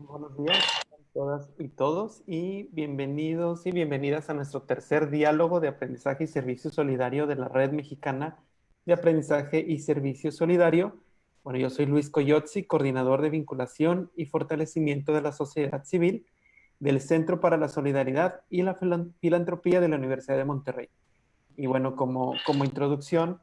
Buenos días a todas y todos y bienvenidos y bienvenidas a nuestro tercer diálogo de aprendizaje y servicio solidario de la Red Mexicana de Aprendizaje y Servicio Solidario. Bueno, yo soy Luis Coyotzi, coordinador de vinculación y fortalecimiento de la sociedad civil del Centro para la Solidaridad y la Filantropía de la Universidad de Monterrey. Y bueno, como introducción,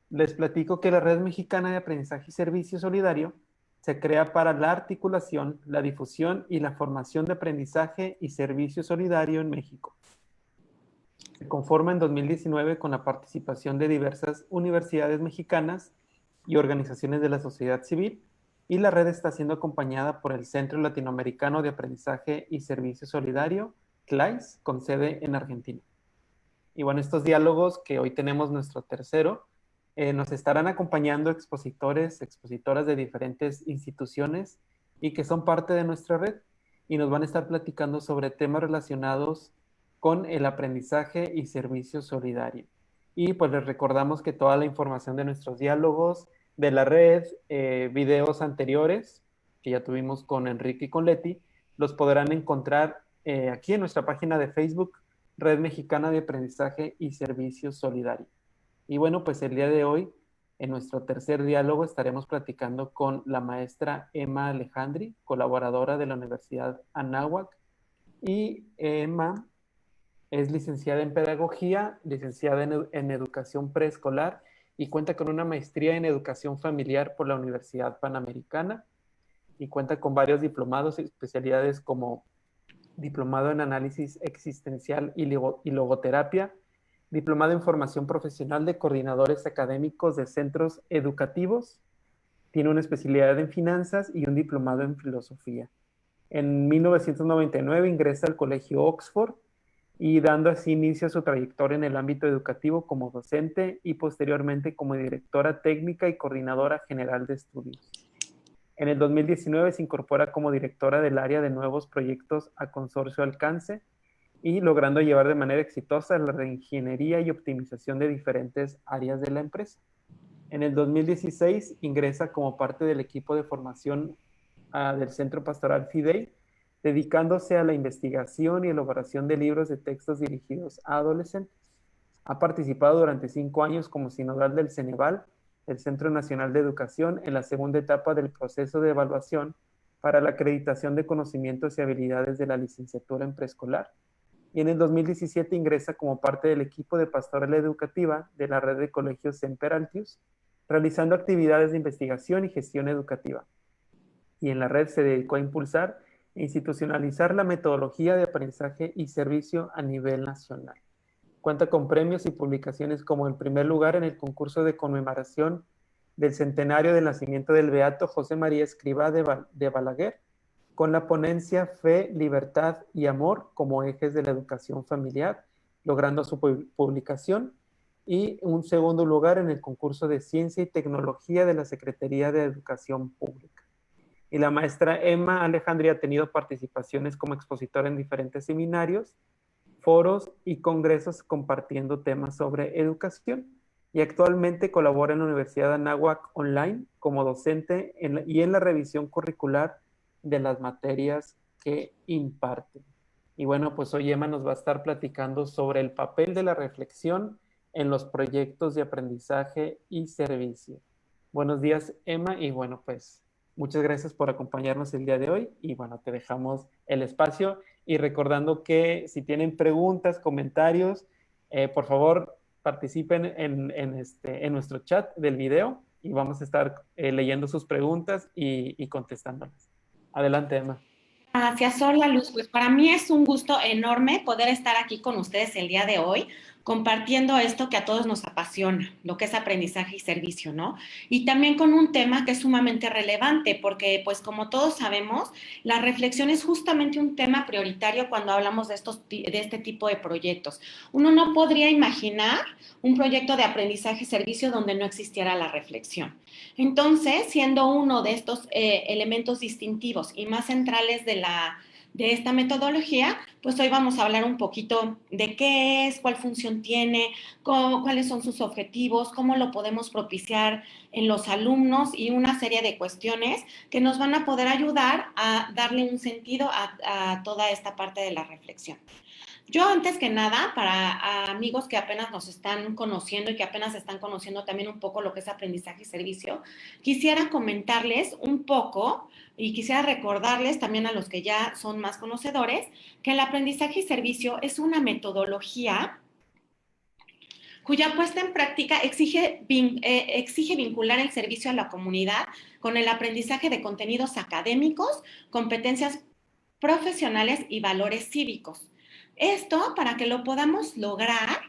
les platico que la Red Mexicana de Aprendizaje y Servicio Solidario se crea para la articulación, la difusión y la formación de aprendizaje y servicio solidario en México. Se conforma en 2019 con la participación de diversas universidades mexicanas y organizaciones de la sociedad civil, y la red está siendo acompañada por el Centro Latinoamericano de Aprendizaje y Servicio Solidario, CLAIS, con sede en Argentina. Y bueno, estos diálogos que hoy tenemos nuestro tercero, nos estarán acompañando expositores, expositoras de diferentes instituciones y que son parte de nuestra red, y nos van a estar platicando sobre temas relacionados con el aprendizaje y servicio solidario. Y pues les recordamos que toda la información de nuestros diálogos, de la red, videos anteriores que ya tuvimos con Enrique y con Leti, los podrán encontrar aquí en nuestra página de Facebook, Red Mexicana de Aprendizaje y Servicio Solidario. Y bueno, pues el día de hoy, en nuestro tercer diálogo, estaremos platicando con la maestra Emma Alejandri, colaboradora de la Universidad Anáhuac. Y Emma es licenciada en Pedagogía, licenciada en Educación Preescolar y cuenta con una maestría en Educación Familiar por la Universidad Panamericana, y cuenta con varios diplomados y especialidades como diplomado en análisis existencial y logoterapia, diplomado en formación profesional de coordinadores académicos de centros educativos, tiene una especialidad en finanzas y un diplomado en filosofía. En 1999 ingresa al Colegio Oxford, y dando así inicio a su trayectoria en el ámbito educativo como docente y posteriormente como directora técnica y coordinadora general de estudios. En el 2019 se incorpora como directora del área de nuevos proyectos a Consorcio Alcance, y logrando llevar de manera exitosa la reingeniería y optimización de diferentes áreas de la empresa. En el 2016 ingresa como parte del equipo de formación del Centro Pastoral Fidei, dedicándose a la investigación y elaboración de libros de textos dirigidos a adolescentes. Ha participado durante 5 años como sinodal del Ceneval, el Centro Nacional de Educación, en la segunda etapa del proceso de evaluación para la acreditación de conocimientos y habilidades de la licenciatura en preescolar, y en el 2017 ingresa como parte del equipo de pastoral educativa de la red de colegios Semper Altius, realizando actividades de investigación y gestión educativa. Y en la red se dedicó a impulsar e institucionalizar la metodología de aprendizaje y servicio a nivel nacional. Cuenta con premios y publicaciones como el primer lugar en el concurso de conmemoración del centenario del nacimiento del beato José María Escrivá de Balaguer, con la ponencia Fe, Libertad y Amor como ejes de la educación familiar, logrando su publicación, y un segundo lugar en el concurso de Ciencia y Tecnología de la Secretaría de Educación Pública. Y la maestra Emma Alejandri ha tenido participaciones como expositora en diferentes seminarios, foros y congresos compartiendo temas sobre educación, y actualmente colabora en la Universidad de Anáhuac Online como docente y en la revisión curricular de las materias que imparte. Y bueno, pues hoy Emma nos va a estar platicando sobre el papel de la reflexión en los proyectos de aprendizaje y servicio. Buenos días, Emma, y bueno, pues muchas gracias por acompañarnos el día de hoy, y bueno, te dejamos el espacio, y recordando que si tienen preguntas, comentarios, por favor participen en nuestro chat del video, y vamos a estar leyendo sus preguntas y contestándolas. Adelante, Emma. Gracias, hola Luz. Pues para mí es un gusto enorme poder estar aquí con ustedes el día de hoy, compartiendo esto que a todos nos apasiona, lo que es aprendizaje y servicio, ¿no? Y también con un tema que es sumamente relevante, porque pues como todos sabemos, la reflexión es justamente un tema prioritario cuando hablamos de este tipo de proyectos. Uno no podría imaginar un proyecto de aprendizaje y servicio donde no existiera la reflexión. Entonces, siendo uno de estos elementos distintivos y más centrales de esta metodología, pues hoy vamos a hablar un poquito de qué es, cuál función tiene, cuáles son sus objetivos, cómo lo podemos propiciar en los alumnos y una serie de cuestiones que nos van a poder ayudar a darle un sentido a toda esta parte de la reflexión. Yo antes que nada, para amigos que apenas nos están conociendo y que apenas están conociendo también un poco lo que es aprendizaje y servicio, quisiera comentarles un poco y quisiera recordarles también a los que ya son más conocedores que el aprendizaje y servicio es una metodología cuya puesta en práctica exige vincular el servicio a la comunidad con el aprendizaje de contenidos académicos, competencias profesionales y valores cívicos. Esto, para que lo podamos lograr,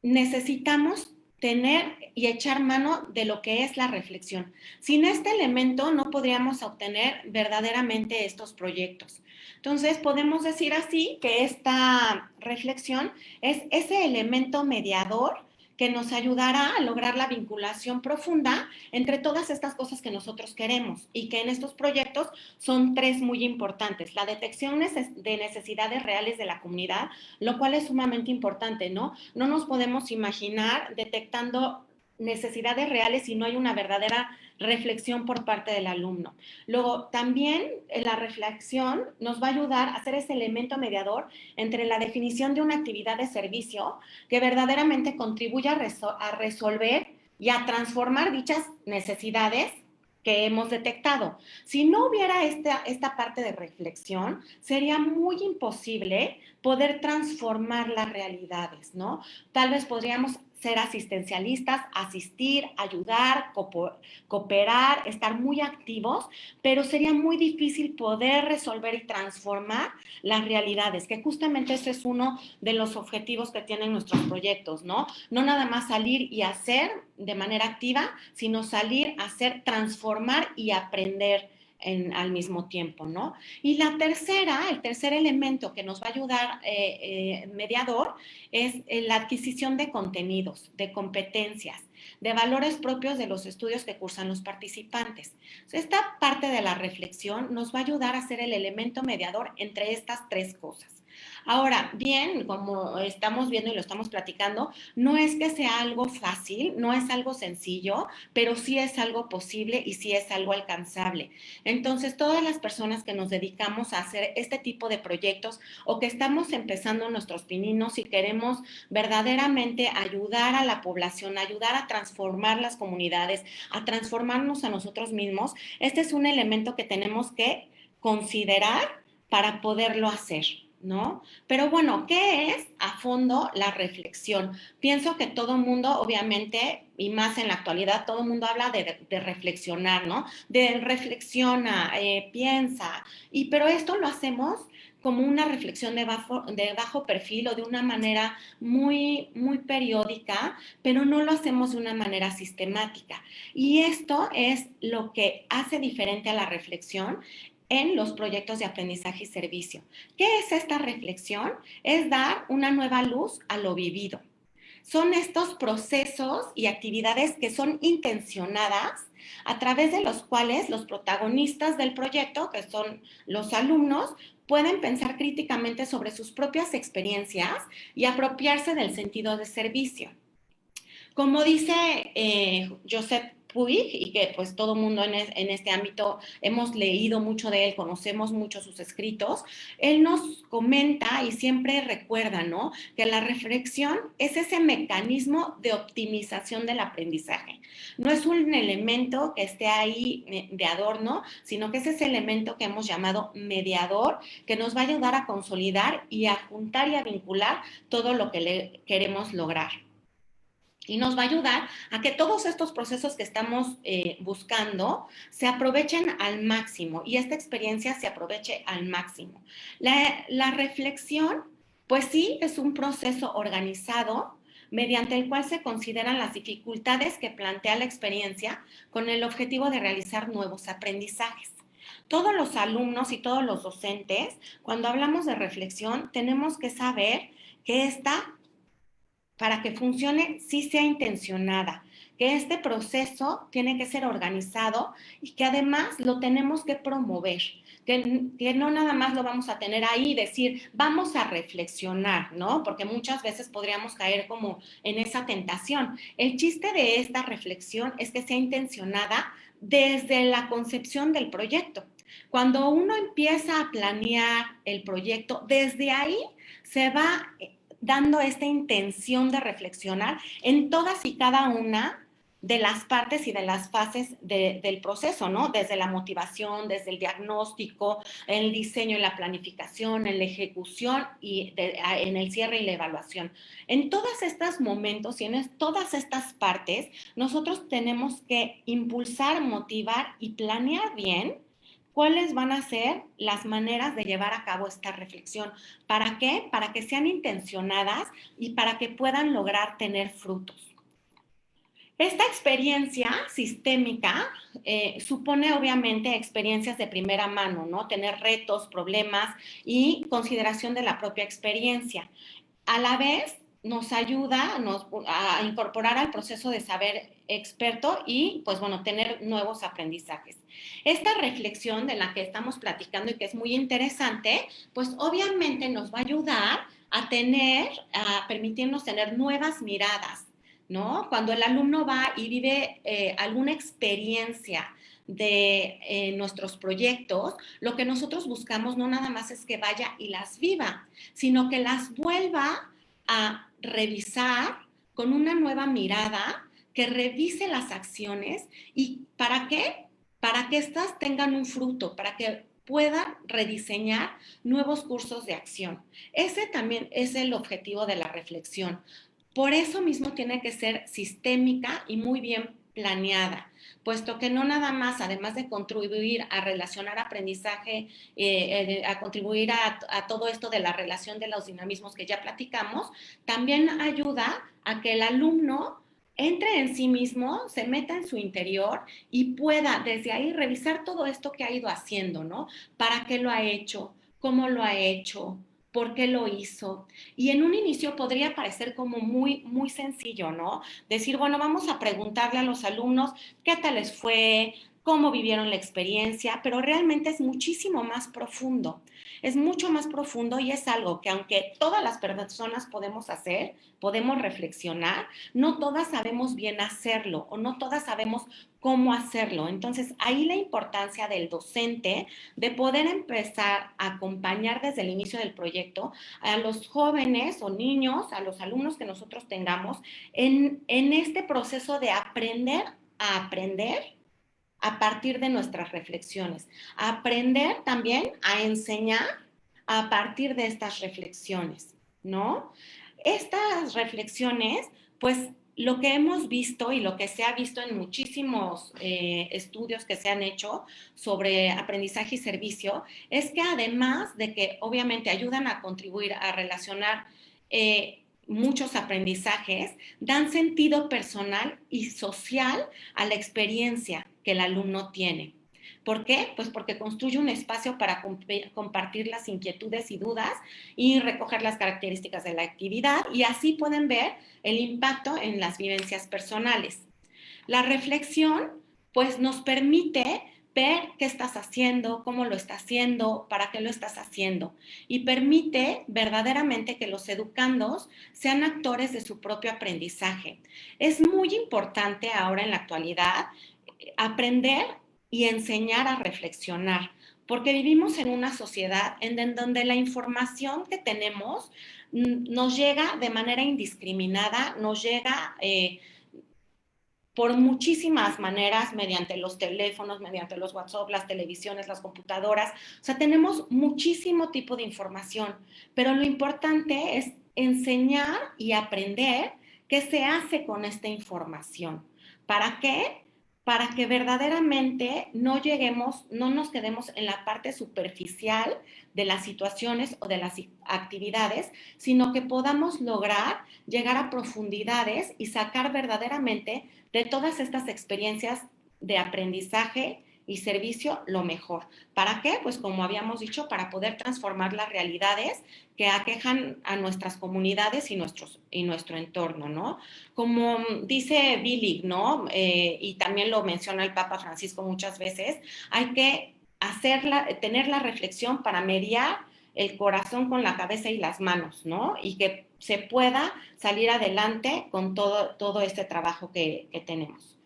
necesitamos tener y echar mano de lo que es la reflexión. Sin este elemento no podríamos obtener verdaderamente estos proyectos. Entonces, podemos decir así que esta reflexión es ese elemento mediador que nos ayudará a lograr la vinculación profunda entre todas estas cosas que nosotros queremos y que en estos proyectos son tres muy importantes. La detección de necesidades reales de la comunidad, lo cual es sumamente importante, ¿no? No nos podemos imaginar detectando necesidades reales si no hay una verdadera reflexión por parte del alumno. Luego, también la reflexión nos va a ayudar a ser ese elemento mediador entre la definición de una actividad de servicio que verdaderamente contribuya a resolver y a transformar dichas necesidades que hemos detectado. Si no hubiera esta parte de reflexión, sería muy imposible poder transformar las realidades, ¿no? Tal vez podríamos ser asistencialistas, asistir, ayudar, cooperar, estar muy activos, pero sería muy difícil poder resolver y transformar las realidades, que justamente ese es uno de los objetivos que tienen nuestros proyectos, ¿no? No nada más salir y hacer de manera activa, sino salir, hacer, transformar y aprender al mismo tiempo, ¿no? Y el tercer elemento que nos va a ayudar mediador es la adquisición de contenidos, de competencias, de valores propios de los estudios que cursan los participantes. Esta parte de la reflexión nos va a ayudar a ser el elemento mediador entre estas tres cosas. Ahora, bien, como estamos viendo y lo estamos platicando, no es que sea algo fácil, no es algo sencillo, pero sí es algo posible y sí es algo alcanzable. Entonces, todas las personas que nos dedicamos a hacer este tipo de proyectos o que estamos empezando nuestros pininos y queremos verdaderamente ayudar a la población, ayudar a transformar las comunidades, a transformarnos a nosotros mismos, este es un elemento que tenemos que considerar para poderlo hacer, ¿no? Pero bueno, ¿qué es a fondo la reflexión? Pienso que todo mundo, obviamente, y más en la actualidad, todo el mundo habla de reflexionar, ¿no? De reflexiona, piensa, pero esto lo hacemos como una reflexión de bajo perfil o de una manera muy, muy periódica, pero no lo hacemos de una manera sistemática. Y esto es lo que hace diferente a la reflexión en los proyectos de aprendizaje y servicio. ¿Qué es esta reflexión? Es dar una nueva luz a lo vivido. Son estos procesos y actividades que son intencionadas a través de los cuales los protagonistas del proyecto, que son los alumnos, pueden pensar críticamente sobre sus propias experiencias y apropiarse del sentido de servicio. Como dice Joseph Puig, y que pues todo mundo en este ámbito hemos leído mucho de él, conocemos mucho sus escritos, él nos comenta y siempre recuerda, ¿no? Que la reflexión es ese mecanismo de optimización del aprendizaje. No es un elemento que esté ahí de adorno, sino que es ese elemento que hemos llamado mediador, que nos va a ayudar a consolidar y a juntar y a vincular todo lo que le queremos lograr. Y nos va a ayudar a que todos estos procesos que estamos buscando se aprovechen al máximo y esta experiencia se aproveche al máximo. La reflexión, pues sí, es un proceso organizado mediante el cual se consideran las dificultades que plantea la experiencia con el objetivo de realizar nuevos aprendizajes. Todos los alumnos y todos los docentes, cuando hablamos de reflexión, tenemos que saber que esta para que funcione, sí sea intencionada, que este proceso tiene que ser organizado y que además lo tenemos que promover. que no nada más lo vamos a tener ahí y decir, vamos a reflexionar, ¿no? Porque muchas veces podríamos caer como en esa tentación. El chiste de esta reflexión es que sea intencionada desde la concepción del proyecto. Cuando uno empieza a planear el proyecto, desde ahí se va dando esta intención de reflexionar en todas y cada una de las partes y de las fases del proceso, ¿no? Desde la motivación, desde el diagnóstico, el diseño y la planificación, en la ejecución y en el cierre y la evaluación. En todos estos momentos y en todas estas partes, nosotros tenemos que impulsar, motivar y planear bien cuáles van a ser las maneras de llevar a cabo esta reflexión. ¿Para qué? Para que sean intencionadas y para que puedan lograr tener frutos. Esta experiencia sistémica supone obviamente experiencias de primera mano, ¿no? Tener retos, problemas y consideración de la propia experiencia. A la vez nos ayuda a incorporar al proceso de saber experto y, pues bueno, tener nuevos aprendizajes. Esta reflexión de la que estamos platicando y que es muy interesante, pues obviamente nos va a ayudar a permitirnos tener nuevas miradas, ¿no? Cuando el alumno va y vive alguna experiencia de nuestros proyectos, lo que nosotros buscamos no nada más es que vaya y las viva, sino que las vuelva a revisar con una nueva mirada, que revise las acciones y ¿para qué? Para que éstas tengan un fruto, para que pueda rediseñar nuevos cursos de acción. Ese también es el objetivo de la reflexión. Por eso mismo tiene que ser sistémica y muy bien planeada, puesto que no nada más, además de contribuir a relacionar aprendizaje, a contribuir a todo esto de la relación de los dinamismos que ya platicamos, también ayuda a que el alumno entre en sí mismo, se meta en su interior y pueda desde ahí revisar todo esto que ha ido haciendo, ¿no? ¿Para qué lo ha hecho? ¿Cómo lo ha hecho? ¿Por qué lo hizo? Y en un inicio podría parecer como muy sencillo, ¿no? Decir, bueno, vamos a preguntarle a los alumnos qué tal les fue, cómo vivieron la experiencia, pero realmente es muchísimo más profundo. Es mucho más profundo y es algo que aunque todas las personas podemos hacer, podemos reflexionar, no todas sabemos bien hacerlo o no todas sabemos cómo hacerlo. Entonces, ahí la importancia del docente de poder empezar a acompañar desde el inicio del proyecto a los jóvenes o niños, a los alumnos que nosotros tengamos en este proceso de aprender a partir de nuestras reflexiones, a aprender también a enseñar a partir de estas reflexiones, ¿no? Estas reflexiones, pues lo que hemos visto y lo que se ha visto en muchísimos estudios que se han hecho sobre aprendizaje y servicio es que además de que obviamente ayudan a contribuir a relacionar muchos aprendizajes, dan sentido personal y social a la experiencia que el alumno tiene. ¿Por qué? Pues porque construye un espacio para compartir las inquietudes y dudas y recoger las características de la actividad y así pueden ver el impacto en las vivencias personales. La reflexión pues nos permite ver qué estás haciendo, cómo lo estás haciendo, para qué lo estás haciendo y permite verdaderamente que los educandos sean actores de su propio aprendizaje. Es muy importante ahora en la actualidad aprender y enseñar a reflexionar, porque vivimos en una sociedad en donde la información que tenemos nos llega de manera indiscriminada, nos llega por muchísimas maneras, mediante los teléfonos, mediante los WhatsApp, las televisiones, las computadoras. O sea, tenemos muchísimo tipo de información, pero lo importante es enseñar y aprender qué se hace con esta información. ¿Para qué? Para que verdaderamente no lleguemos, no nos quedemos en la parte superficial de las situaciones o de las actividades, sino que podamos lograr llegar a profundidades y sacar verdaderamente de todas estas experiencias de aprendizaje y servicio lo mejor. ¿Para qué? Pues como habíamos dicho, para poder transformar las realidades que aquejan a nuestras comunidades y nuestro entorno, ¿no? Como dice Billy, ¿no? Y también lo menciona el Papa Francisco muchas veces, hay que tener la reflexión para mediar el corazón con la cabeza y las manos, ¿no? Y que se pueda salir adelante con todo este trabajo que tenemos.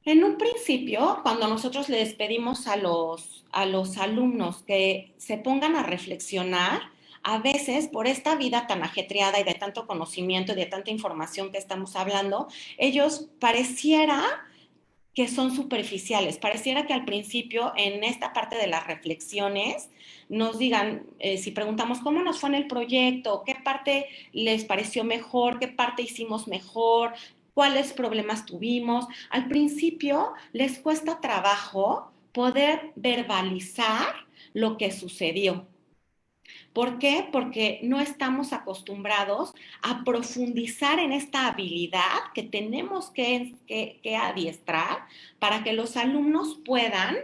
En un principio, cuando nosotros les pedimos a los alumnos que se pongan a reflexionar, a veces por esta vida tan ajetreada y de tanto conocimiento y de tanta información que estamos hablando, ellos pareciera que son superficiales. Pareciera que al principio, en esta parte de las reflexiones, nos digan, si preguntamos cómo nos fue en el proyecto, qué parte les pareció mejor, qué parte hicimos mejor, cuáles problemas tuvimos. Al principio les cuesta trabajo poder verbalizar lo que sucedió. ¿Por qué? Porque no estamos acostumbrados a profundizar en esta habilidad que tenemos que adiestrar para que los alumnos puedan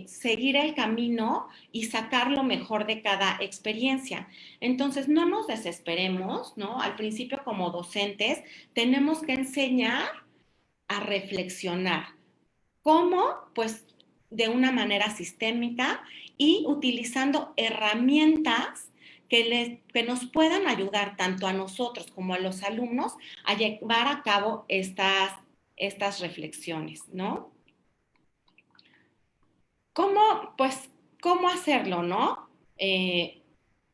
seguir el camino y sacar lo mejor de cada experiencia. Entonces, no nos desesperemos, ¿no? Al principio, como docentes, tenemos que enseñar a reflexionar. ¿Cómo? Pues de una manera sistémica y utilizando herramientas que nos puedan ayudar tanto a nosotros como a los alumnos a llevar a cabo estas reflexiones, ¿no? ¿Cómo, pues, cómo hacerlo, no?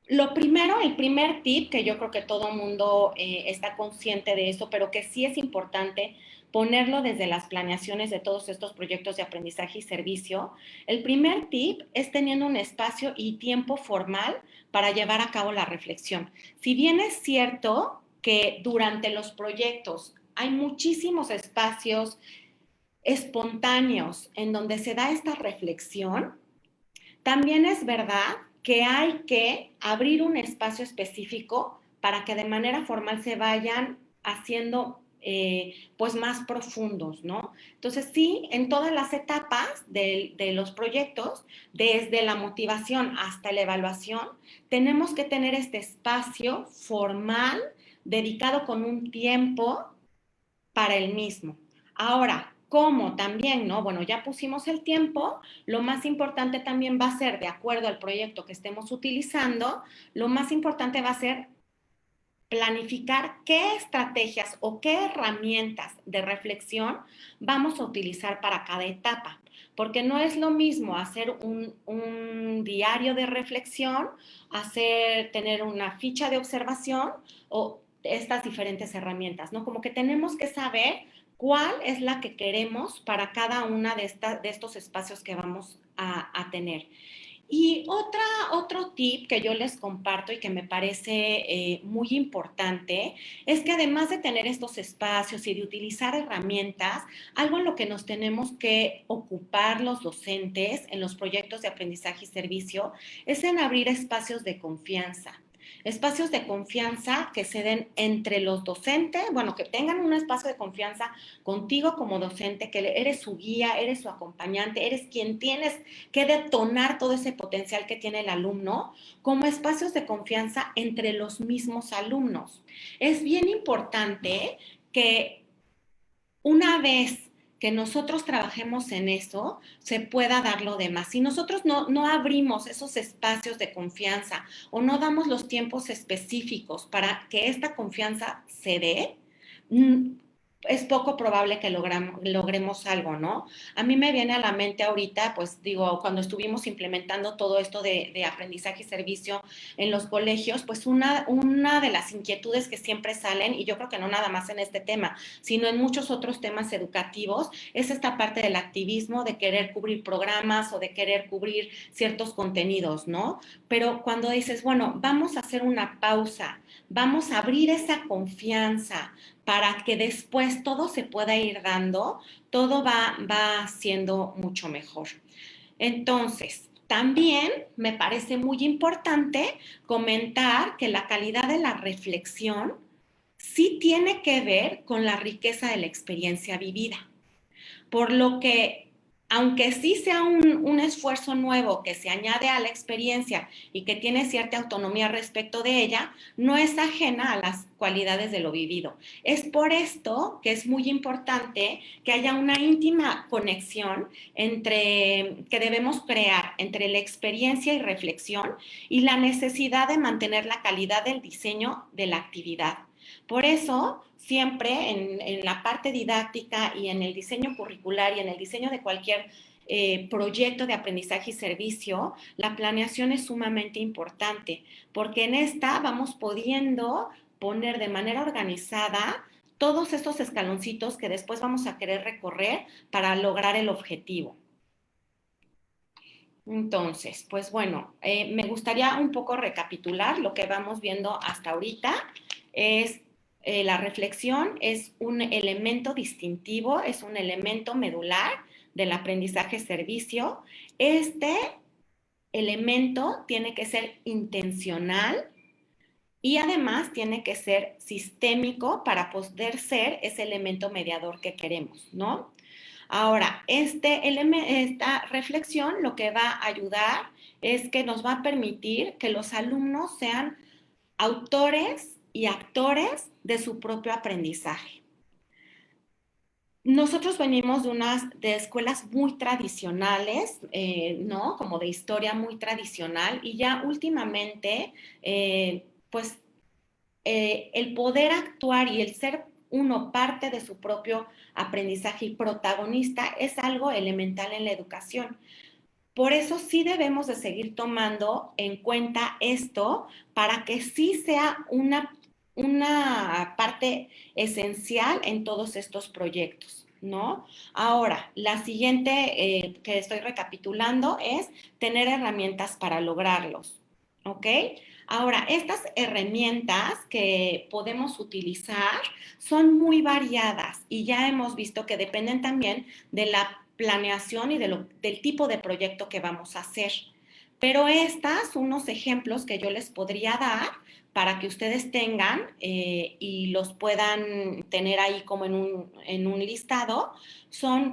Lo primero, el primer tip, que yo creo que todo el mundo está consciente de eso, pero que sí es importante ponerlo desde las planeaciones de todos estos proyectos de aprendizaje y servicio, el primer tip es teniendo un espacio y tiempo formal para llevar a cabo la reflexión. Si bien es cierto que durante los proyectos hay muchísimos espacios espontáneos en donde se da esta reflexión, también es verdad que hay que abrir un espacio específico para que de manera formal se vayan haciendo pues más profundos, ¿no? Entonces sí, en todas las etapas de los proyectos, desde la motivación hasta la evaluación, tenemos que tener este espacio formal dedicado con un tiempo para el mismo. Ahora, ¿cómo también, no? Bueno, ya pusimos el tiempo, lo más importante también va a ser, de acuerdo al proyecto que estemos utilizando, lo más importante va a ser planificar qué estrategias o qué herramientas de reflexión vamos a utilizar para cada etapa. Porque no es lo mismo hacer un diario de reflexión, tener una ficha de observación o estas diferentes herramientas, ¿no? Como que tenemos que saber cuál es la que queremos para cada una de estos espacios que vamos a tener. Y otro tip que yo les comparto y que me parece muy importante es que además de tener estos espacios y de utilizar herramientas, algo en lo que nos tenemos que ocupar los docentes en los proyectos de aprendizaje y servicio es en abrir espacios de confianza. Espacios de confianza que se den entre los docentes, bueno, que tengan un espacio de confianza contigo como docente, que eres su guía, eres su acompañante, eres quien tienes que detonar todo ese potencial que tiene el alumno, como espacios de confianza entre los mismos alumnos. Es bien importante que una vez que nosotros trabajemos en eso, se pueda dar lo demás. Si nosotros no abrimos esos espacios de confianza o no damos los tiempos específicos para que esta confianza se dé, es poco probable que logremos algo, ¿no? A mí me viene a la mente ahorita, pues digo, cuando estuvimos implementando todo esto de aprendizaje y servicio en los colegios, pues una de las inquietudes que siempre salen, y yo creo que no nada más en este tema, sino en muchos otros temas educativos, es esta parte del activismo, de querer cubrir programas o de querer cubrir ciertos contenidos, ¿no? Pero cuando dices, bueno, vamos a hacer una pausa, vamos a abrir esa confianza, para que después todo se pueda ir dando, todo va siendo mucho mejor. Entonces, también me parece muy importante comentar que la calidad de la reflexión sí tiene que ver con la riqueza de la experiencia vivida. Por lo que aunque sí sea un esfuerzo nuevo que se añade a la experiencia y que tiene cierta autonomía respecto de ella, no es ajena a las cualidades de lo vivido. Es por esto que es muy importante que haya una íntima conexión que debemos crear entre la experiencia y reflexión y la necesidad de mantener la calidad del diseño de la actividad. Por eso, siempre en la parte didáctica y en el diseño curricular y en el diseño de cualquier proyecto de aprendizaje y servicio, la planeación es sumamente importante, porque en esta vamos pudiendo poner de manera organizada todos estos escaloncitos que después vamos a querer recorrer para lograr el objetivo. Entonces, pues bueno, me gustaría un poco recapitular lo que vamos viendo hasta ahorita. Es la reflexión es un elemento distintivo, es un elemento medular del aprendizaje-servicio. Este elemento tiene que ser intencional y además tiene que ser sistémico para poder ser ese elemento mediador que queremos, ¿no? Ahora, esta reflexión lo que va a ayudar es que nos va a permitir que los alumnos sean autores y actores de su propio aprendizaje. Nosotros venimos de escuelas muy tradicionales, ¿no? Como de historia muy tradicional y ya últimamente, pues el poder actuar y el ser uno parte de su propio aprendizaje y protagonista es algo elemental en la educación. Por eso sí debemos de seguir tomando en cuenta esto para que sí sea una parte esencial en todos estos proyectos, ¿no? Ahora, la siguiente que estoy recapitulando es tener herramientas para lograrlos, ¿ok? Ahora, estas herramientas que podemos utilizar son muy variadas y ya hemos visto que dependen también de la planeación y del tipo de proyecto que vamos a hacer. Pero estas, unos ejemplos que yo les podría dar para que ustedes tengan y los puedan tener ahí como en un listado,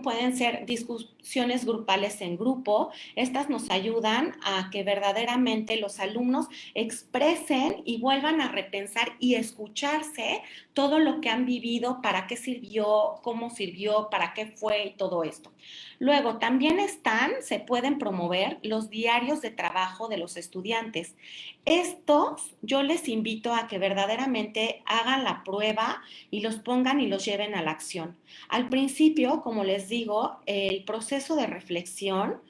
pueden ser discusiones grupales en grupo. Estas nos ayudan a que verdaderamente los alumnos expresen y vuelvan a repensar y escucharse todo lo que han vivido, para qué sirvió, cómo sirvió, para qué fue y todo esto. Luego, también se pueden promover los diarios de trabajo de los estudiantes. Estos yo les invito a que verdaderamente hagan la prueba y los pongan y los lleven a la acción. Al principio, como les digo, el proceso de reflexión,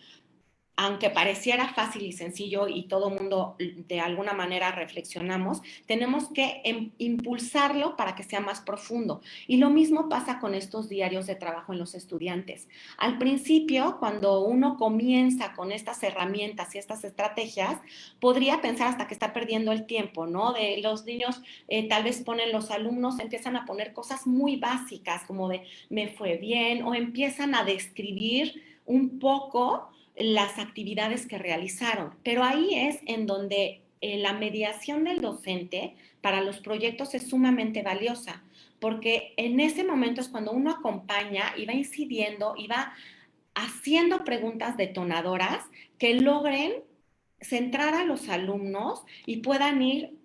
aunque pareciera fácil y sencillo y todo mundo de alguna manera reflexionamos, tenemos que impulsarlo para que sea más profundo. Y lo mismo pasa con estos diarios de trabajo en los estudiantes. Al principio, cuando uno comienza con estas herramientas y estas estrategias, podría pensar hasta que está perdiendo el tiempo, ¿no? De los niños, tal vez los alumnos empiezan a poner cosas muy básicas, como de me fue bien, o empiezan a describir un poco las actividades que realizaron. Pero ahí es en donde la mediación del docente para los proyectos es sumamente valiosa, porque en ese momento es cuando uno acompaña y va incidiendo y va haciendo preguntas detonadoras que logren centrar a los alumnos y puedan ir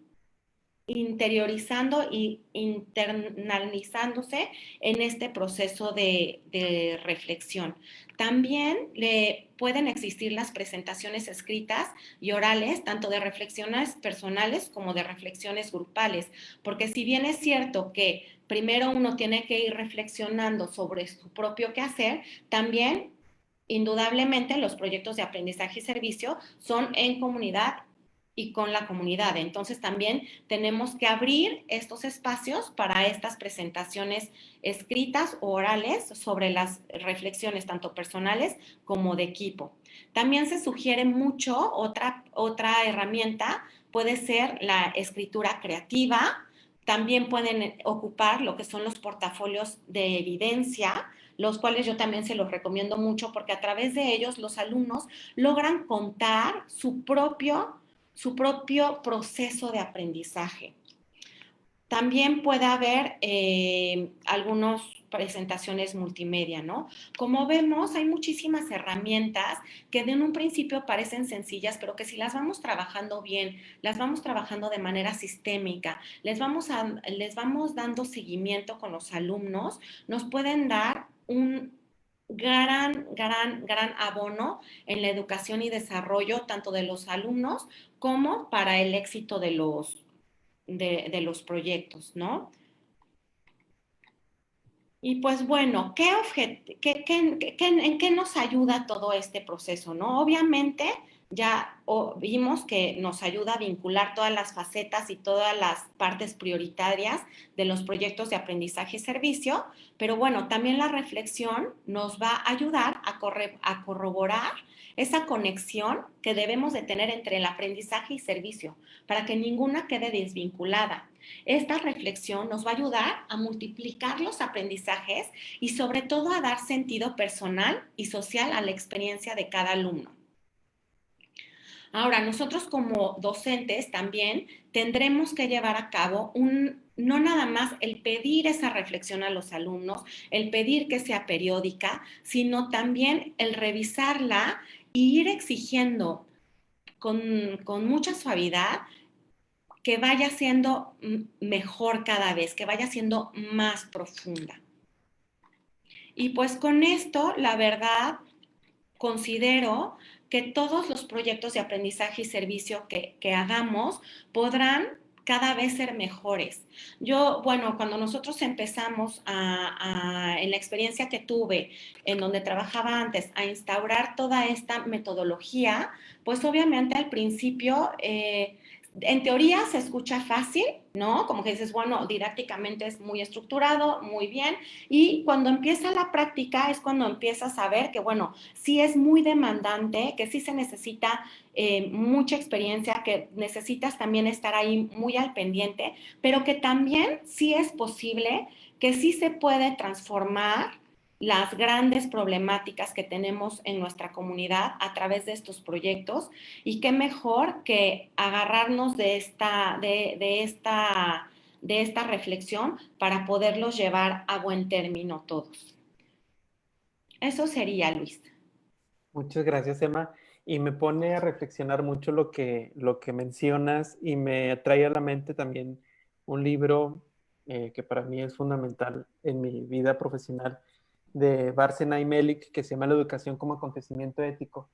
interiorizando y internalizándose en este proceso de reflexión. También pueden existir las presentaciones escritas y orales, tanto de reflexiones personales como de reflexiones grupales, porque si bien es cierto que primero uno tiene que ir reflexionando sobre su propio quehacer, también indudablemente los proyectos de aprendizaje y servicio son en comunidad y con la comunidad. Entonces también tenemos que abrir estos espacios para estas presentaciones escritas o orales sobre las reflexiones tanto personales como de equipo. También se sugiere mucho otra herramienta, puede ser la escritura creativa. También pueden ocupar lo que son los portafolios de evidencia, los cuales yo también se los recomiendo mucho porque a través de ellos los alumnos logran contar su propio proceso de aprendizaje. También puede haber algunos presentaciones multimedia, ¿no? Como vemos, hay muchísimas herramientas que en un principio parecen sencillas, pero que si las vamos trabajando bien, las vamos trabajando de manera sistémica, les vamos dando seguimiento con los alumnos, nos pueden dar un gran abono en la educación y desarrollo tanto de los alumnos como para el éxito de los proyectos, ¿no? Y pues bueno, ¿en qué nos ayuda todo este proceso, no? Obviamente ya vimos que nos ayuda a vincular todas las facetas y todas las partes prioritarias de los proyectos de aprendizaje y servicio, pero bueno, también la reflexión nos va a ayudar a corroborar esa conexión que debemos de tener entre el aprendizaje y servicio, para que ninguna quede desvinculada. Esta reflexión nos va a ayudar a multiplicar los aprendizajes y sobre todo a dar sentido personal y social a la experiencia de cada alumno. Ahora, nosotros como docentes también tendremos que llevar a cabo no nada más el pedir esa reflexión a los alumnos, el pedir que sea periódica, sino también el revisarla y ir exigiendo con mucha suavidad que vaya siendo mejor cada vez, que vaya siendo más profunda. Y pues con esto, la verdad, considero que todos los proyectos de aprendizaje y servicio que hagamos podrán cada vez ser mejores. Yo, bueno, cuando nosotros empezamos en la experiencia que tuve, en donde trabajaba antes, a instaurar toda esta metodología, pues obviamente al principio en teoría se escucha fácil, ¿no? Como que dices, bueno, didácticamente es muy estructurado, muy bien, y cuando empieza la práctica es cuando empiezas a ver que, bueno, sí es muy demandante, que sí se necesita mucha experiencia, que necesitas también estar ahí muy al pendiente, pero que también sí es posible, que sí se puede transformar las grandes problemáticas que tenemos en nuestra comunidad a través de estos proyectos, y qué mejor que agarrarnos de esta reflexión para poderlos llevar a buen término todos. Eso sería, Luis. Muchas gracias, Emma. Y me pone a reflexionar mucho lo que mencionas y me trae a la mente también un libro que para mí es fundamental en mi vida profesional de Bárcena y Melik, que se llama La educación como acontecimiento ético.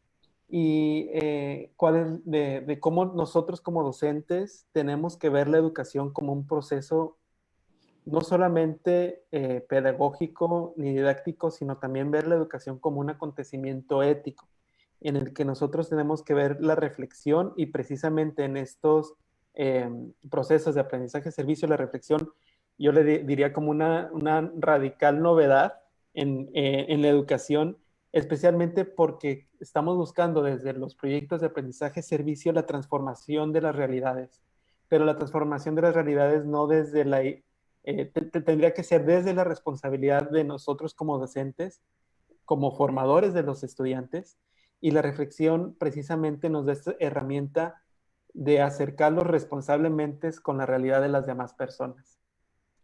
Y cuál es de cómo nosotros como docentes tenemos que ver la educación como un proceso no solamente pedagógico ni didáctico, sino también ver la educación como un acontecimiento ético, en el que nosotros tenemos que ver la reflexión y precisamente en estos procesos de aprendizaje-servicio, la reflexión, yo le diría como una radical novedad en la educación, especialmente porque estamos buscando desde los proyectos de aprendizaje-servicio la transformación de las realidades, pero la transformación de las realidades no desde tendría que ser desde la responsabilidad de nosotros como docentes, como formadores de los estudiantes, y la reflexión precisamente nos da esta herramienta de acercarlos responsablemente con la realidad de las demás personas.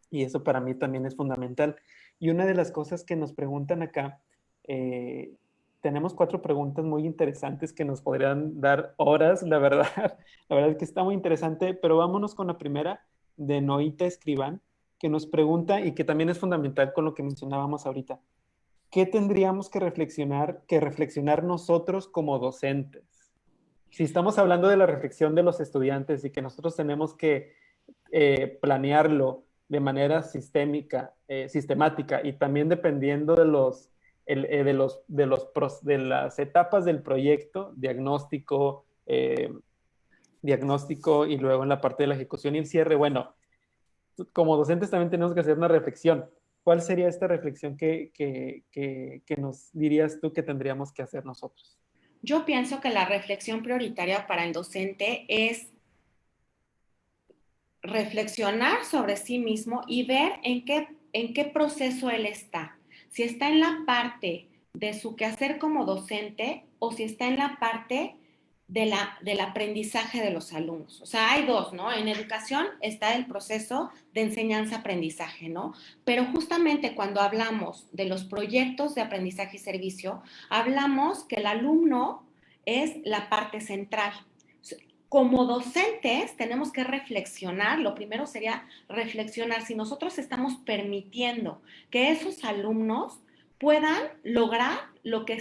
Y eso para mí también es fundamental. Y una de las cosas que nos preguntan acá, eh, tenemos 4 preguntas muy interesantes que nos podrían dar horas, la verdad. La verdad es que está muy interesante, pero vámonos con la primera de Noita Escribán, que nos pregunta y que también es fundamental con lo que mencionábamos ahorita. ¿Qué tendríamos que reflexionar nosotros como docentes? Si estamos hablando de la reflexión de los estudiantes y que nosotros tenemos que planearlo de manera sistemática y también dependiendo de las etapas del proyecto, diagnóstico y luego en la parte de la ejecución y el cierre, bueno, como docentes también tenemos que hacer una reflexión. ¿Cuál sería esta reflexión que nos dirías tú que tendríamos que hacer nosotros? Yo pienso que la reflexión prioritaria para el docente es reflexionar sobre sí mismo y ver en qué proceso él está. Si está en la parte de su quehacer como docente o si está en la parte del aprendizaje de los alumnos. O sea, hay dos, ¿no? En educación está el proceso de enseñanza-aprendizaje, ¿no? Pero justamente cuando hablamos de los proyectos de aprendizaje y servicio, hablamos que el alumno es la parte central. Como docentes tenemos que reflexionar, lo primero sería reflexionar si nosotros estamos permitiendo que esos alumnos puedan lograr lo que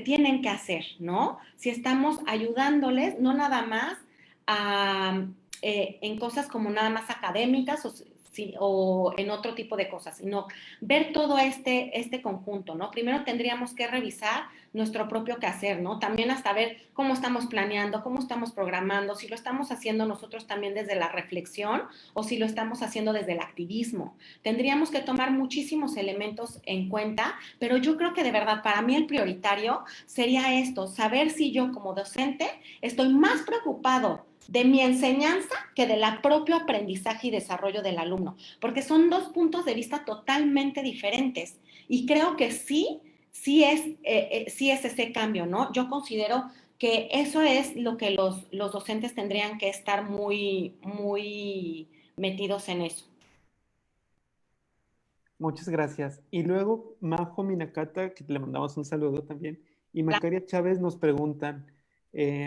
tienen que hacer, ¿no? Si estamos ayudándoles, no nada más en cosas como nada más académicas o en otro tipo de cosas, sino ver todo este conjunto, ¿no? Primero tendríamos que revisar nuestro propio quehacer, ¿no? También hasta ver cómo estamos planeando, cómo estamos programando, si lo estamos haciendo nosotros también desde la reflexión o si lo estamos haciendo desde el activismo. Tendríamos que tomar muchísimos elementos en cuenta, pero yo creo que de verdad para mí el prioritario sería esto, saber si yo como docente estoy más preocupado de mi enseñanza que de la propio aprendizaje y desarrollo del alumno, porque son dos puntos de vista totalmente diferentes y creo que sí es ese cambio, ¿no? Yo considero que eso es lo que los docentes tendrían que estar muy metidos en eso. Muchas gracias. Y luego Majo Minakata, que le mandamos un saludo también, y Claro. Macaria Chávez nos preguntan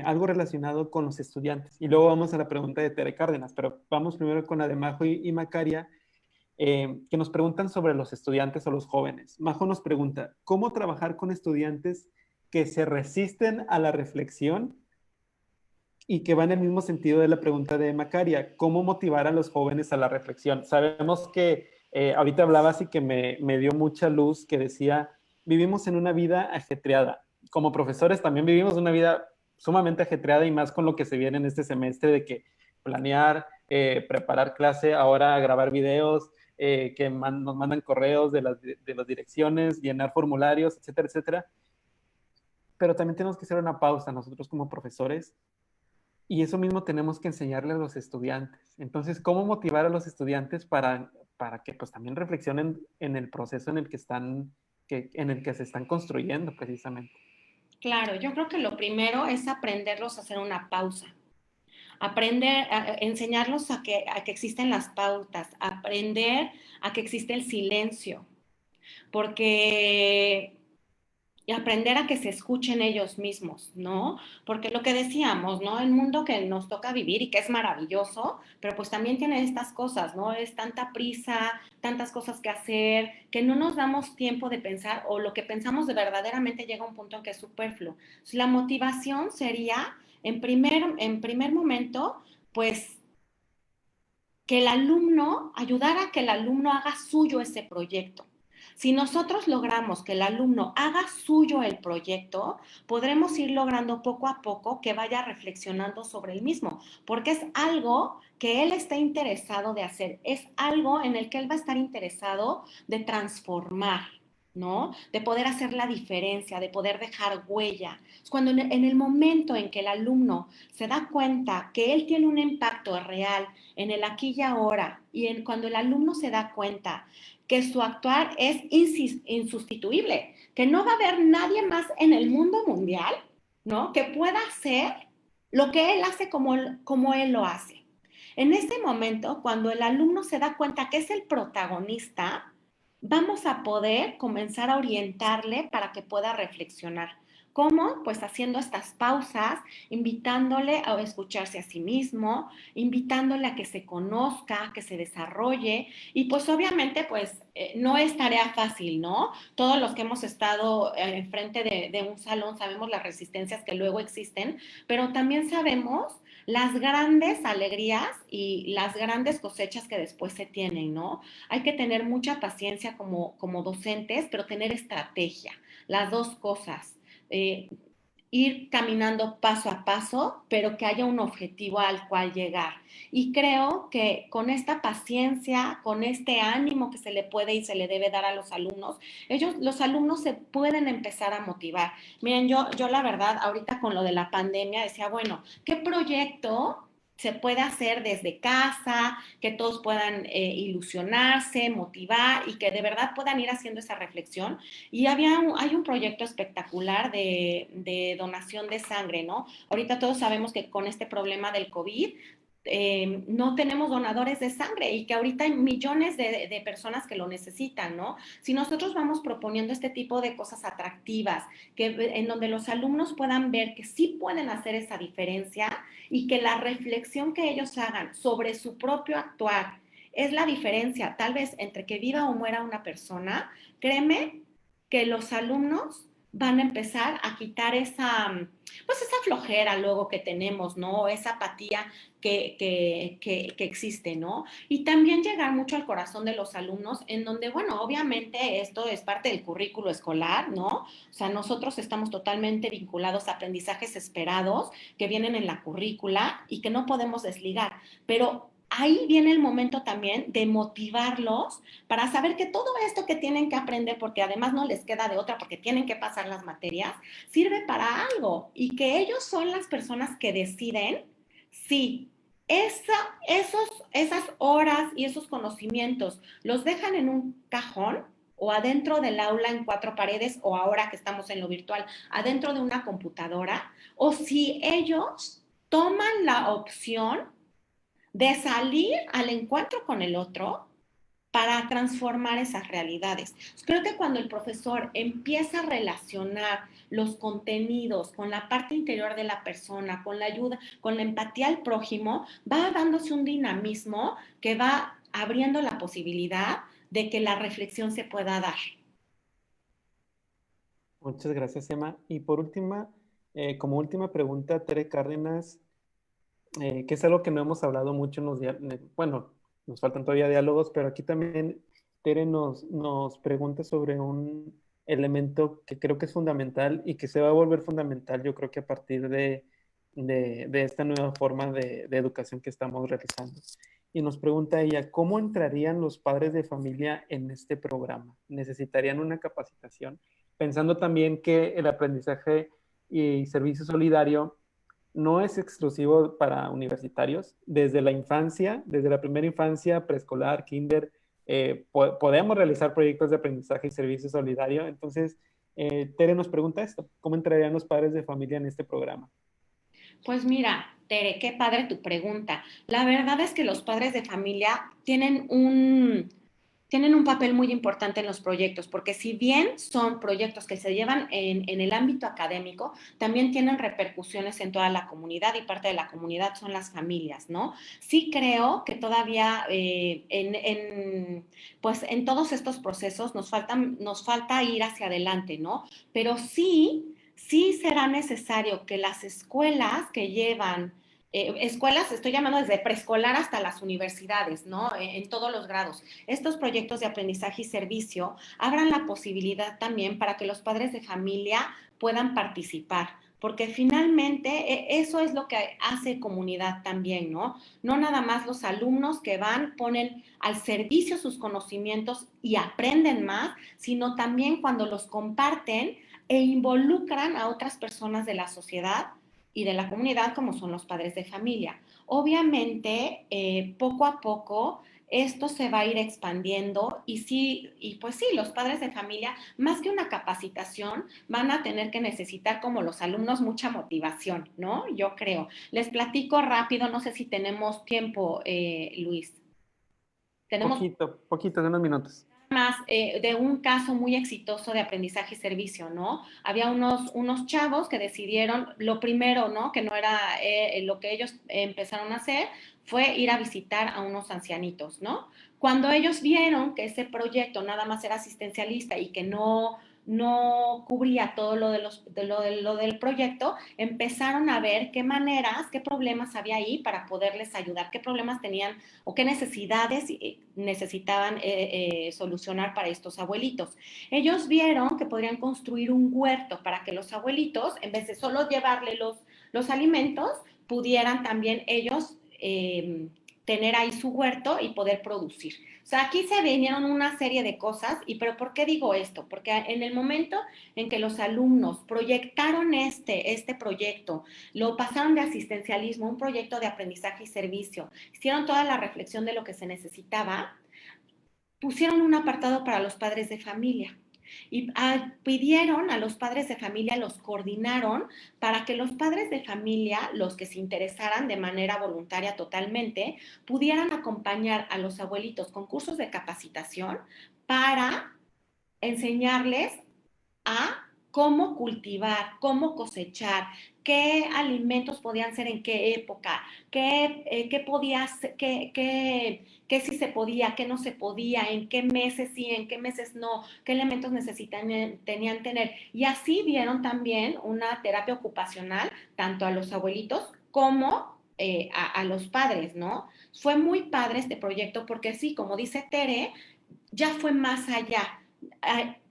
algo relacionado con los estudiantes. Y luego vamos a la pregunta de Tere Cárdenas, pero vamos primero con la de Majo y Macaria, que nos preguntan sobre los estudiantes o los jóvenes. Majo nos pregunta, ¿cómo trabajar con estudiantes que se resisten a la reflexión y que va en el mismo sentido de la pregunta de Macaria? ¿Cómo motivar a los jóvenes a la reflexión? Sabemos que ahorita hablabas y que me dio mucha luz que decía, vivimos en una vida ajetreada. Como profesores también vivimos una vida sumamente ajetreada y más con lo que se viene en este semestre de que planear, preparar clase, ahora grabar videos, que nos mandan correos de las direcciones, llenar formularios, etcétera, etcétera. Pero también tenemos que hacer una pausa nosotros como profesores y eso mismo tenemos que enseñarle a los estudiantes. Entonces, ¿cómo motivar a los estudiantes para que pues también reflexionen en el proceso en el que en el que se están construyendo precisamente? Claro, yo creo que lo primero es aprenderlos a hacer una pausa. Aprender, enseñarlos a que existen las pautas, aprender a que existe el silencio, porque y aprender a que se escuchen ellos mismos, ¿no? Porque lo que decíamos, ¿no? El mundo que nos toca vivir y que es maravilloso, pero pues también tiene estas cosas, ¿no? Es tanta prisa, tantas cosas que hacer, que no nos damos tiempo de pensar o lo que pensamos de verdaderamente llega a un punto en que es superfluo. Entonces, la motivación sería, en primer momento, pues que el alumno, ayudar a que el alumno haga suyo ese proyecto. Si nosotros logramos que el alumno haga suyo el proyecto, podremos ir logrando poco a poco que vaya reflexionando sobre el mismo, porque es algo que él está interesado de hacer, es algo en el que él va a estar interesado de transformar, ¿no? De poder hacer la diferencia, de poder dejar huella. Cuando en el momento en que el alumno se da cuenta que él tiene un impacto real en el aquí y ahora, cuando el alumno se da cuenta que su actuar es insustituible, que no va a haber nadie más en el mundo mundial, ¿no? Que pueda hacer lo que él hace como él lo hace. En ese momento, cuando el alumno se da cuenta que es el protagonista, vamos a poder comenzar a orientarle para que pueda reflexionar. ¿Cómo? Pues haciendo estas pausas, invitándole a escucharse a sí mismo, invitándole a que se conozca, que se desarrolle y pues obviamente pues no es tarea fácil, ¿no? Todos los que hemos estado enfrente de un salón sabemos las resistencias que luego existen, pero también sabemos las grandes alegrías y las grandes cosechas que después se tienen, ¿no? Hay que tener mucha paciencia como docentes, pero tener estrategia, las dos cosas. Eh, Ir caminando paso a paso, pero que haya un objetivo al cual llegar. Y creo que con esta paciencia, con este ánimo que se le puede y se le debe dar a los alumnos, los alumnos se pueden empezar a motivar. Miren, yo la verdad, ahorita con lo de la pandemia decía, bueno, ¿qué proyecto se puede hacer desde casa, que todos puedan ilusionarse, motivar y que de verdad puedan ir haciendo esa reflexión. Y hay un proyecto espectacular donación de sangre, ¿no? Ahorita todos sabemos que con este problema del COVID, no tenemos donadores de sangre y que ahorita hay millones de personas que lo necesitan, ¿no? Si nosotros vamos proponiendo este tipo de cosas atractivas, en donde los alumnos puedan ver que sí pueden hacer esa diferencia y que la reflexión que ellos hagan sobre su propio actuar es la diferencia, tal vez entre que viva o muera una persona, créeme que los alumnos van a empezar a quitar pues esa flojera luego que tenemos, ¿no? Esa apatía que existe, ¿no? Y también llegar mucho al corazón de los alumnos, en donde, bueno, obviamente esto es parte del currículo escolar, ¿no? O sea, nosotros estamos totalmente vinculados a aprendizajes esperados que vienen en la currícula y que no podemos desligar, pero ahí viene el momento también de motivarlos para saber que todo esto que tienen que aprender, porque además no les queda de otra, porque tienen que pasar las materias, sirve para algo y que ellos son las personas que deciden si esas horas y esos conocimientos los dejan en un cajón o adentro del aula en cuatro paredes o ahora que estamos en lo virtual, adentro de una computadora, o si ellos toman la opción de salir al encuentro con el otro para transformar esas realidades. Creo que cuando el profesor empieza a relacionar los contenidos con la parte interior de la persona, con la ayuda, con la empatía al prójimo, va dándose un dinamismo que va abriendo la posibilidad de que la reflexión se pueda dar. Muchas gracias, Emma. Y por última, como última pregunta, Tere Cárdenas, que es algo que no hemos hablado mucho en bueno, nos faltan todavía diálogos, pero aquí también Tere nos pregunta sobre un elemento que creo que es fundamental y que se va a volver fundamental, yo creo que a partir de esta nueva forma de educación que estamos realizando. Y nos pregunta ella, ¿cómo entrarían los padres de familia en este programa? ¿Necesitarían una capacitación? Pensando también que el aprendizaje y servicio solidario no es exclusivo para universitarios. Desde la infancia, desde la primera infancia, preescolar, kinder, podemos realizar proyectos de aprendizaje y servicio solidario. Entonces, Tere nos pregunta esto, ¿cómo entrarían los padres de familia en este programa? Pues mira, Tere, qué padre tu pregunta. La verdad es que los padres de familia tienen un papel muy importante en los proyectos, porque si bien son proyectos que se llevan en el ámbito académico, también tienen repercusiones en toda la comunidad y parte de la comunidad son las familias, ¿no? Sí creo que todavía pues en todos estos procesos nos falta ir hacia adelante, ¿no? Pero sí será necesario que las escuelas que llevan escuelas, estoy llamando desde preescolar hasta las universidades, ¿no? En todos los grados. Estos proyectos de aprendizaje y servicio abran la posibilidad también para que los padres de familia puedan participar, porque finalmente eso es lo que hace comunidad también, ¿no? No nada más los alumnos que van, ponen al servicio sus conocimientos y aprenden más, sino también cuando los comparten e involucran a otras personas de la sociedad y de la comunidad como son los padres de familia. Obviamente, poco a poco esto se va a ir expandiendo y pues sí, los padres de familia, más que una capacitación, van a tener que necesitar como los alumnos mucha motivación, ¿no? Yo creo. Les platico rápido, no sé si tenemos tiempo, Luis. Tenemos Poquito, de unos minutos. más de un caso muy exitoso de aprendizaje y servicio, ¿no? Había unos chavos que decidieron, lo primero, ¿no? Que no era lo que ellos empezaron a hacer, fue ir a visitar a unos ancianitos, ¿no? Cuando ellos vieron que ese proyecto nada más era asistencialista y que no cubría todo lo del proyecto, empezaron a ver qué maneras, qué problemas había ahí para poderles ayudar, qué problemas tenían o qué necesidades necesitaban solucionar para estos abuelitos. Ellos vieron que podrían construir un huerto para que los abuelitos, en vez de solo llevarle los alimentos, pudieran también ellos tener ahí su huerto y poder producir. O sea, aquí se vinieron una serie de cosas, pero ¿por qué digo esto? Porque en el momento en que los alumnos proyectaron este proyecto, lo pasaron de asistencialismo, un proyecto de aprendizaje y servicio, hicieron toda la reflexión de lo que se necesitaba, pusieron un apartado para los padres de familia y pidieron a los padres de familia, los coordinaron para que los padres de familia, los que se interesaran de manera voluntaria totalmente, pudieran acompañar a los abuelitos con cursos de capacitación para enseñarles a cómo cultivar, cómo cosechar, qué alimentos podían ser en qué época, qué podía ser, qué sí se podía, qué no se podía, en qué meses sí, en qué meses no, qué elementos tenían tener. Y así dieron también una terapia ocupacional tanto a los abuelitos como a los padres, ¿no? Fue muy padre este proyecto porque sí, como dice Tere, ya fue más allá.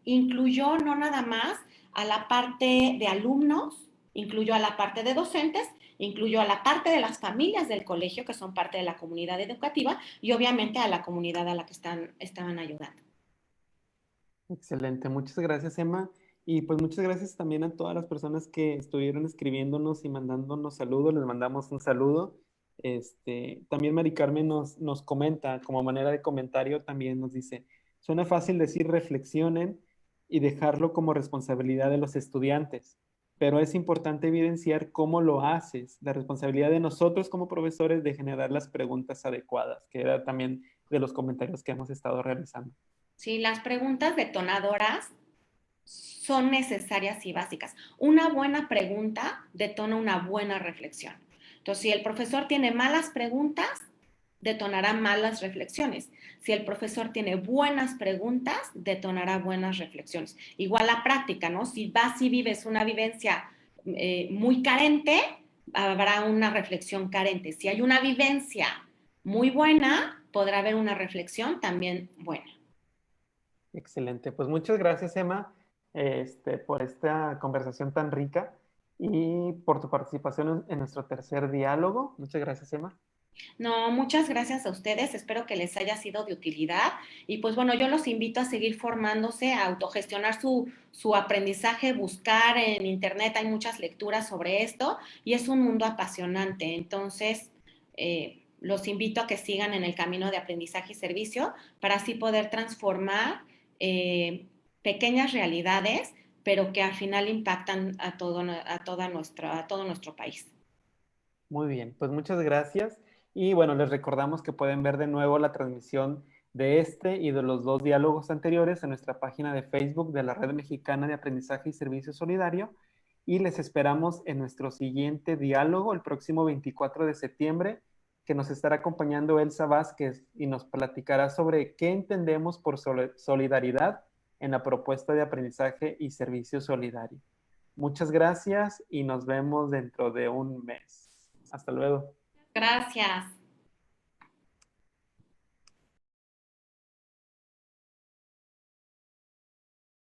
Incluyó no nada más a la parte de alumnos, incluyó a la parte de docentes, incluyó a la parte de las familias del colegio, que son parte de la comunidad educativa, y obviamente a la comunidad a la que estaban ayudando. Excelente, muchas gracias, Emma. Y pues muchas gracias también a todas las personas que estuvieron escribiéndonos y mandándonos saludos. Les mandamos un saludo. También Mari Carmen nos comenta, como manera de comentario, también nos dice, suena fácil decir reflexionen y dejarlo como responsabilidad de los estudiantes, pero es importante evidenciar cómo lo haces, la responsabilidad de nosotros como profesores de generar las preguntas adecuadas, que era también de los comentarios que hemos estado realizando. Sí, las preguntas detonadoras son necesarias y básicas. Una buena pregunta detona una buena reflexión. Entonces, si el profesor tiene malas preguntas, detonará malas reflexiones. Si el profesor tiene buenas preguntas, detonará buenas reflexiones. Igual la práctica, ¿no? Si vas y vives una vivencia muy carente, habrá una reflexión carente. Si hay una vivencia muy buena, podrá haber una reflexión también buena. Excelente, pues muchas gracias, Emma, por esta conversación tan rica y por tu participación en nuestro tercer diálogo. Muchas gracias, Emma. No, muchas gracias a ustedes. Espero que les haya sido de utilidad. Y pues bueno, yo los invito a seguir formándose, a autogestionar su aprendizaje, buscar en internet, hay muchas lecturas sobre esto y es un mundo apasionante. Entonces, los invito a que sigan en el camino de aprendizaje y servicio para así poder transformar pequeñas realidades, pero que al final impactan a todo nuestro país. Muy bien, pues muchas gracias. Y bueno, les recordamos que pueden ver de nuevo la transmisión de este y de los dos diálogos anteriores en nuestra página de Facebook de la Red Mexicana de Aprendizaje y Servicio Solidario. Y les esperamos en nuestro siguiente diálogo el próximo 24 de septiembre, que nos estará acompañando Elsa Vázquez y nos platicará sobre qué entendemos por solidaridad en la propuesta de aprendizaje y servicio solidario. Muchas gracias y nos vemos dentro de un mes. Hasta luego. Gracias.